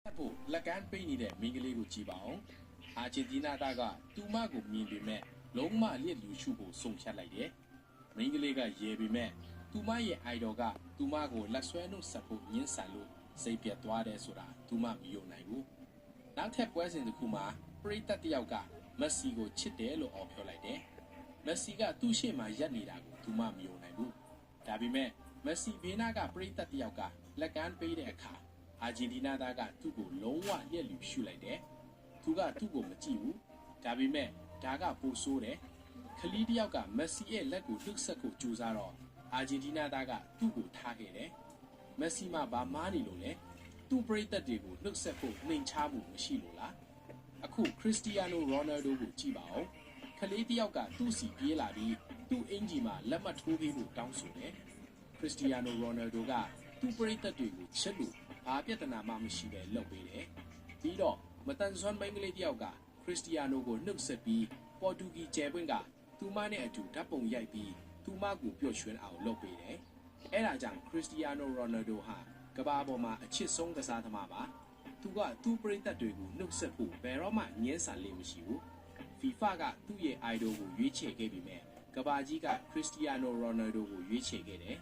ဖို့လက်ကမ်းပေးနေတဲ့မိန်းကလေးကိုကြည့်ပါအောင်အာဂျင်တီးနားသားကသူမကိုမြင်ပေမဲ့လုံးမလျက်လူရှုဖို့ဆုံးဖြတ်လိုက်တယ်မိန်းကလေးကရေပေမဲ့သူမရဲ့အိုင်တော်ကသူမကိုလက်ဆွဲနှုတ်ဆက်ဖို့ညှင်းဆန်လို့စိတ်ပြတ်သွားတယ်ဆိုတာသူမမယုံနိုင်ဘူးနောက်ထပ်ပွဲစဉ်တစ်ခုမှာပရိသတ်တယောက်ကမက်ဆီကိုချစ်တယ်လို့အော်ပြောလိုက်တယ်မက်ဆီကသူ့ရှေ့မှာရပ်နေတာကိုသူမမယုံနိုင်ဘူးဒါပေမဲ့မက်ဆီဘေးနားကပရိသတ်တယောက်ကလက်ကမ်းပေးတဲ့အခါအာဂျင်တီးနားသားကသူ့ကိုလုံးဝလျက်လူရှုလိုက်တယ်သူကသူ့ကိုမကြည့်ဘူးဒါပေမဲ့ဒါကပိုဆိုးတယ်ခလီတယောက်ကမက်ဆီရဲ့လက်ကိုလှုပ်ဆက်ဖို့ကြိုးစားတော့အာဂျင်တီးနားသားကသူ့ကိုထားခဲ့တယ်မက်ဆီမှဘာမားနေလို့လဲသူ့ပရိသတ်တွေကိုလှုပ်ဆက်ဖို့နှိမ်ချမှုမရှိလို့လားအခုခရစ္စတီယာနိုရိုနယ်ဒိုကိုကြည့်ပါဦးခလေးတယောက်ကသူ့စီပြေးလာပြီးသူ့အင်ဂျီမှာလက်မှတ်ထိုးပေးဖို့တောင်းဆိုတယ်ခရစ္စတီယာနိုရိုနယ်ဒိုကသူ့ပရိသတ်တွေကိုချစ်လို့ဘာပြဿနာမှမရှိပဲလုပ်ပေးတယ်ပြီးတော့မတန်ဆွမ်းမိန်းကလေးတယောက်ကခရစ္စတီယာနိုကိုနှုတ်ဆက်ပြီးပေါ်တူဂီကျယ်ပွင့်ကသူမနဲ့အတူဓာတ်ပုံရိုက်ပြီးသူမကိုပျော်ရွှင်အောင်လုပ်ပေးတယ်အဲ့ဒါကြောင့်ခရစ္စတီယာနိုရိုနယ်ဒိုဟာကမ္ဘာပေါ်မှာအချစ်ဆုံးကစားသမားပါသူကသူ့ပရိသတ်တွေကိုနှုတ်ဆက်ဖို့ဘယ်တော့မှငြင်းဆန်လိမ့်မရှိဘူး FIFA ကသူ့ရဲ့ idol ကိုရွေးချယ်ခဲ့ပြီးမြဲကမ္ဘာကြီးကခရစ္စတီယာနိုရိုနယ်ဒိုကိုရွေးချယ်ခဲ့တယ်